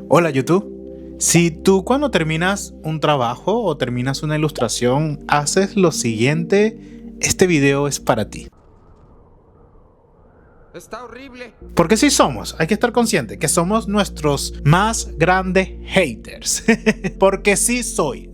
Hola YouTube. Si tú cuando terminas un trabajo o terminas una ilustración haces lo siguiente, este video es para ti. Está horrible. Porque sí somos, hay que estar consciente que somos nuestros más grandes haters. Porque sí soy.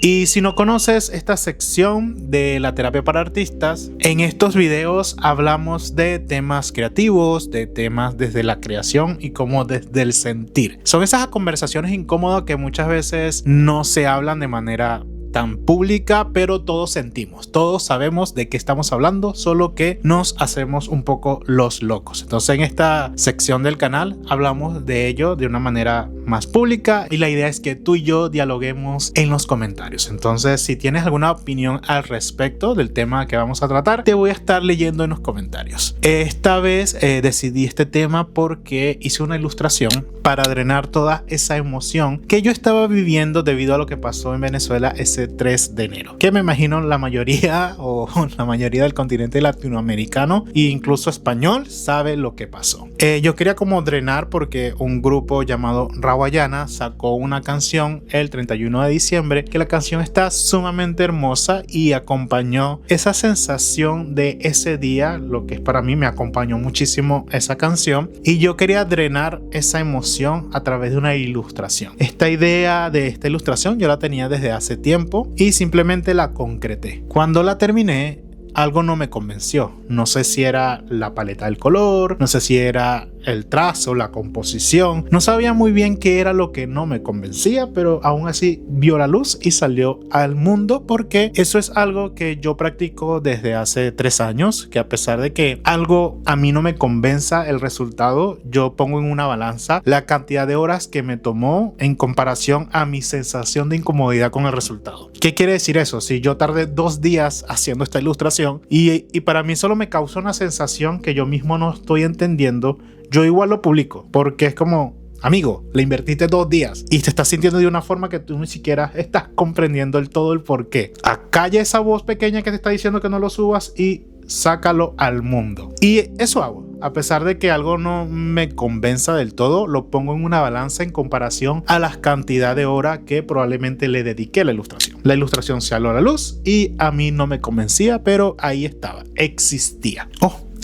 Y si no conoces esta sección de la terapia para artistas, en estos videos hablamos de temas creativos, de temas desde la creación y como desde el sentir. Son esas conversaciones incómodas que muchas veces no se hablan de manera tan pública, pero todos sentimos, todos sabemos de qué estamos hablando, solo que nos hacemos un poco los locos. Entonces en esta sección del canal hablamos de ello de una manera más pública y la idea es que tú y yo dialoguemos en los comentarios. Entonces si tienes alguna opinión al respecto del tema que vamos a tratar, te voy a estar leyendo en los comentarios. Esta vez decidí este tema porque hice una ilustración para drenar toda esa emoción que yo estaba viviendo debido a lo que pasó en Venezuela ese 3 de enero, que me imagino la mayoría del continente latinoamericano e incluso español sabe lo que pasó. Yo quería como drenar porque un grupo llamado Rawayana sacó una canción el 31 de diciembre, que la canción está sumamente hermosa y acompañó esa sensación de ese día, lo que es para mí me acompañó muchísimo esa canción y yo quería drenar esa emoción a través de una ilustración. Esta idea de esta ilustración yo la tenía desde hace tiempo y simplemente la concreté. Cuando la terminé, algo no me convenció. No sé si era la paleta del color, no sé si era el trazo, la composición. No sabía muy bien qué era lo que no me convencía, pero aún así vio la luz y salió al mundo porque eso es algo que yo practico desde hace 3 años, que a pesar de que algo a mí no me convenza el resultado, yo pongo en una balanza la cantidad de horas que me tomó en comparación a mi sensación de incomodidad con el resultado. ¿Qué quiere decir eso? Si yo tardé 2 días haciendo esta ilustración y para mí solo me causa una sensación que yo mismo no estoy entendiendo, yo igual lo publico porque es como, amigo, le invertiste 2 días y te estás sintiendo de una forma que tú ni siquiera estás comprendiendo el todo el por qué. Acalla esa voz pequeña que te está diciendo que no lo subas y sácalo al mundo. Y eso hago. A pesar de que algo no me convenza del todo, lo pongo en una balanza en comparación a la cantidad de horas que probablemente le dediqué a la ilustración. La ilustración se salió a la luz y a mí no me convencía, pero ahí estaba, existía.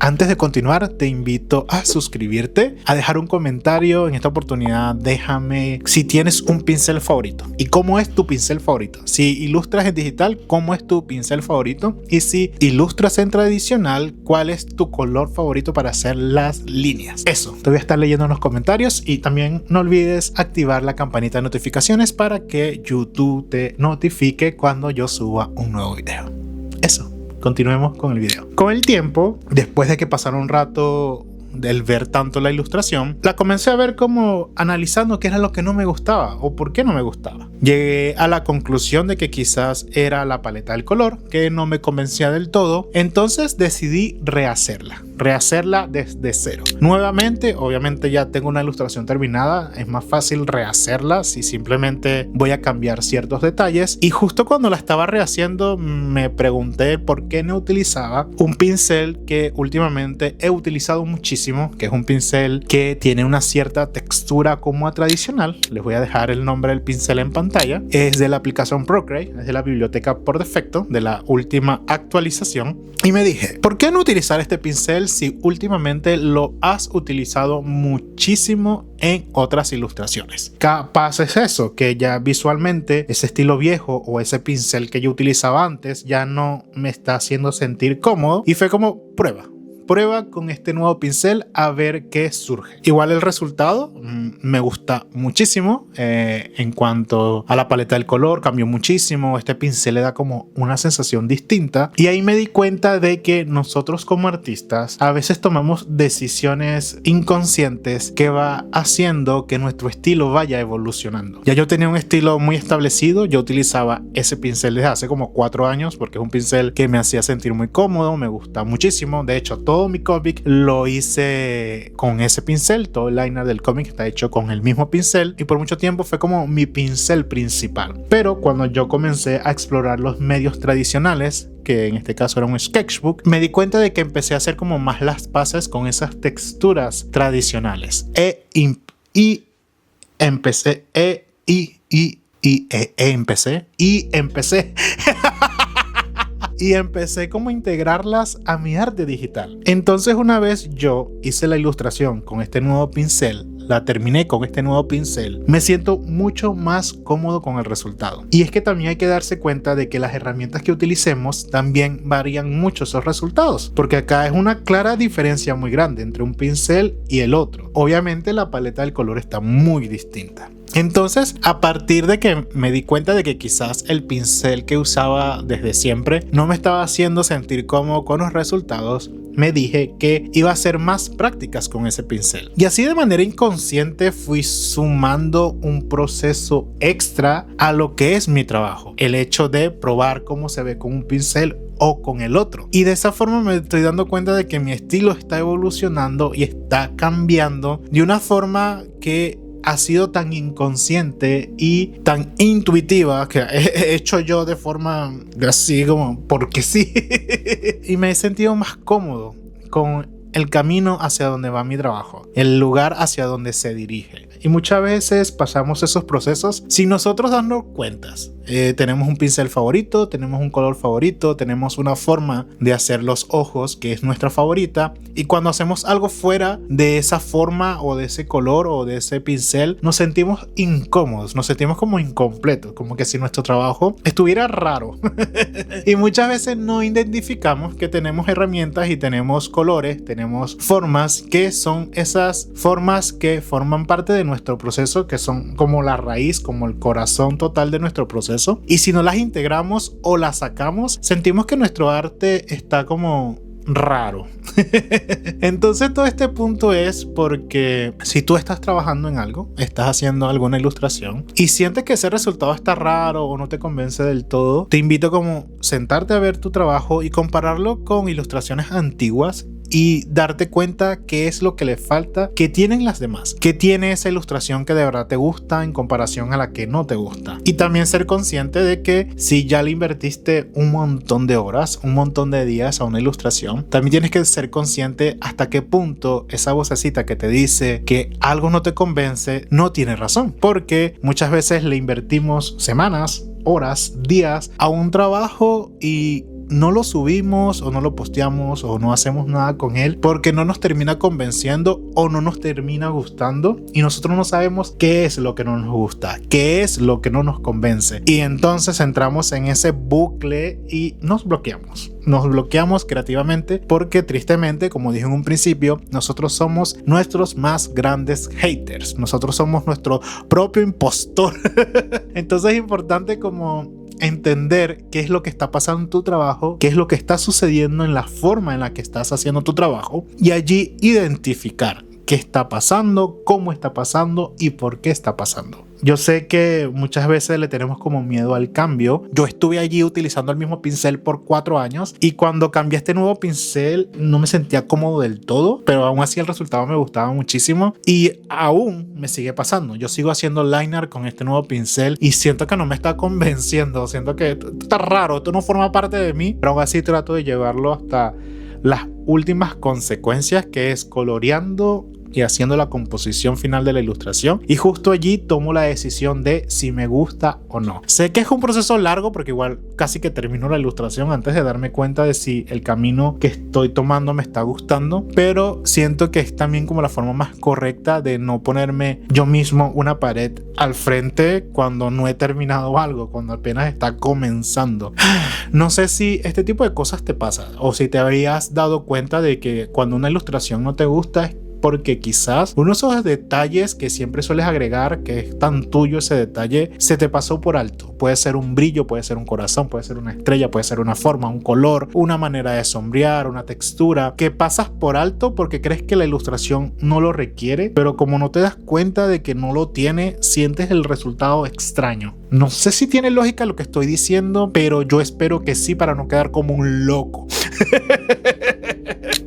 Antes de continuar, te invito a suscribirte, a dejar un comentario. En esta oportunidad, déjame si tienes un pincel favorito y cómo es tu pincel favorito. Si ilustras en digital, ¿cómo es tu pincel favorito? Y si ilustras en tradicional, ¿cuál es tu color favorito para hacer las líneas? Eso, te voy a estar leyendo en los comentarios y también no olvides activar la campanita de notificaciones para que YouTube te notifique cuando yo suba un nuevo video. Eso. Continuemos con el video. Con el tiempo, después de que pasara un rato del ver tanto la ilustración, la comencé a ver como analizando qué era lo que no me gustaba o por qué no me gustaba. Llegué a la conclusión de que quizás era la paleta del color, que no me convencía del todo, entonces decidí rehacerla desde cero. Nuevamente, obviamente ya tengo una ilustración terminada, es más fácil rehacerla si simplemente voy a cambiar ciertos detalles y justo cuando la estaba rehaciendo me pregunté por qué no utilizaba un pincel que últimamente he utilizado muchísimo, que es un pincel que tiene una cierta textura como a tradicional. Les voy a dejar el nombre del pincel en pantalla. Es de la aplicación Procreate, es de la biblioteca por defecto de la última actualización y me dije, ¿por qué no utilizar este pincel si últimamente lo has utilizado muchísimo en otras ilustraciones? Capaz es eso, que ya visualmente ese estilo viejo o ese pincel que yo utilizaba antes ya no me está haciendo sentir cómodo y fue como prueba con este nuevo pincel a ver qué surge. Igual el resultado me gusta muchísimo. En cuanto a la paleta del color, cambió muchísimo. Este pincel le da como una sensación distinta y ahí me di cuenta de que nosotros como artistas a veces tomamos decisiones inconscientes que va haciendo que nuestro estilo vaya evolucionando. Ya yo tenía un estilo muy establecido, yo utilizaba ese pincel desde hace como 4 años porque es un pincel que me hacía sentir muy cómodo, me gusta muchísimo. De hecho, todo todo mi cómic lo hice con ese pincel. Todo el liner del cómic está hecho con el mismo pincel y por mucho tiempo fue como mi pincel principal. Pero cuando yo comencé a explorar los medios tradicionales, que en este caso era un sketchbook, me di cuenta de que empecé a hacer como más las paces con esas texturas tradicionales. Empecé y empecé como a integrarlas a mi arte digital. Entonces una vez yo hice la ilustración con este nuevo pincel, la terminé con este nuevo pincel, me siento mucho más cómodo con el resultado. Y es que también hay que darse cuenta de que las herramientas que utilicemos también varían mucho esos resultados, porque acá es una clara diferencia muy grande entre un pincel y el otro. Obviamente la paleta del color está muy distinta. Entonces, a partir de que me di cuenta de que quizás el pincel que usaba desde siempre no me estaba haciendo sentir cómodo con los resultados, me dije que iba a hacer más prácticas con ese pincel. Y así de manera inconsciente fui sumando un proceso extra a lo que es mi trabajo. El hecho de probar cómo se ve con un pincel o con el otro. Y de esa forma me estoy dando cuenta de que mi estilo está evolucionando y está cambiando de una forma que ha sido tan inconsciente y tan intuitiva que he hecho yo de forma así como porque sí. Y me he sentido más cómodo con el camino hacia donde va mi trabajo, el lugar hacia donde se dirige. Y muchas veces pasamos esos procesos sin nosotros darnos cuentas. Tenemos un pincel favorito, tenemos un color favorito, tenemos una forma de hacer los ojos que es nuestra favorita, y cuando hacemos algo fuera de esa forma o de ese color o de ese pincel, nos sentimos incómodos, nos sentimos como incompletos, como que si nuestro trabajo estuviera raro. Y muchas veces no identificamos que tenemos herramientas y tenemos colores, tenemos formas que son esas formas que forman parte de nuestro proceso, que son como la raíz, como el corazón total de nuestro proceso. Y si no las integramos o las sacamos, sentimos que nuestro arte está como raro. Entonces todo este punto es porque si tú estás trabajando en algo, estás haciendo alguna ilustración y sientes que ese resultado está raro o no te convence del todo, te invito como sentarte a ver tu trabajo y compararlo con ilustraciones antiguas y darte cuenta qué es lo que le falta, qué tienen las demás, qué tiene esa ilustración que de verdad te gusta en comparación a la que no te gusta. Y también ser consciente de que si ya le invertiste un montón de horas, un montón de días a una ilustración, también tienes que ser consciente hasta qué punto esa vocecita que te dice que algo no te convence no tiene razón, porque muchas veces le invertimos semanas, horas, días a un trabajo y no lo subimos o no lo posteamos o no hacemos nada con él porque no nos termina convenciendo o no nos termina gustando, y nosotros no sabemos qué es lo que no nos gusta, qué es lo que no nos convence, y entonces entramos en ese bucle y nos bloqueamos creativamente porque tristemente, como dije en un principio, nosotros somos nuestros más grandes haters, nosotros somos nuestro propio impostor. Entonces es importante como entender qué es lo que está pasando en tu trabajo, qué es lo que está sucediendo en la forma en la que estás haciendo tu trabajo, y allí identificar qué está pasando, cómo está pasando y por qué está pasando. Yo sé que muchas veces le tenemos como miedo al cambio. Yo estuve allí utilizando el mismo pincel por 4 años y cuando cambié este nuevo pincel no me sentía cómodo del todo, pero aún así el resultado me gustaba muchísimo y aún me sigue pasando. Yo sigo haciendo liner con este nuevo pincel y siento que no me está convenciendo, siento que esto está raro, esto no forma parte de mí, pero aún así trato de llevarlo hasta las últimas consecuencias, que es coloreando y haciendo la composición final de la ilustración, y justo allí tomo la decisión de si me gusta o no. Sé que es un proceso largo porque igual casi que termino la ilustración antes de darme cuenta de si el camino que estoy tomando me está gustando, pero siento que es también como la forma más correcta de no ponerme yo mismo una pared al frente cuando no he terminado algo, cuando apenas está comenzando. No sé si este tipo de cosas te pasa o si te habías dado cuenta de que cuando una ilustración no te gusta es porque quizás uno de esos detalles que siempre sueles agregar, que es tan tuyo ese detalle, se te pasó por alto. Puede ser un brillo, puede ser un corazón, puede ser una estrella, puede ser una forma, un color, una manera de sombrear, una textura, que pasas por alto porque crees que la ilustración no lo requiere, pero como no te das cuenta de que no lo tiene, sientes el resultado extraño. No sé si tiene lógica lo que estoy diciendo, pero yo espero que sí, para no quedar como un loco.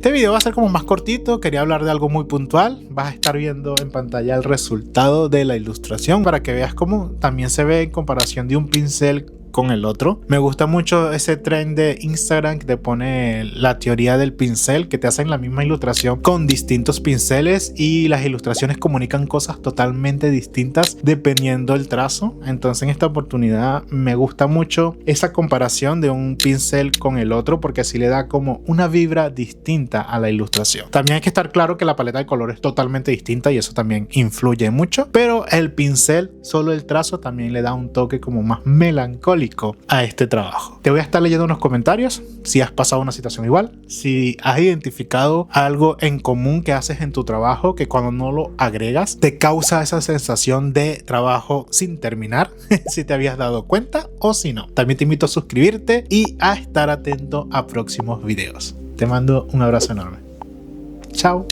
Este video va a ser como más cortito, quería hablar de algo muy puntual. Vas a estar viendo en pantalla el resultado de la ilustración para que veas cómo también se ve en comparación de un pincel con el otro. Me gusta mucho ese trend de Instagram que te pone la teoría del pincel, que te hacen la misma ilustración con distintos pinceles y las ilustraciones comunican cosas totalmente distintas dependiendo del trazo. Entonces en esta oportunidad me gusta mucho esa comparación de un pincel con el otro porque así le da como una vibra distinta a la ilustración. También hay que estar claro que la paleta de color es totalmente distinta y eso también influye mucho, pero el pincel, solo el trazo, también le da un toque como más melancólico a este trabajo. Te voy a estar leyendo unos comentarios si has pasado una situación igual, si has identificado algo en común que haces en tu trabajo que cuando no lo agregas te causa esa sensación de trabajo sin terminar, si te habías dado cuenta o si no. También te invito a suscribirte y a estar atento a próximos videos. Te mando un abrazo enorme. Chao.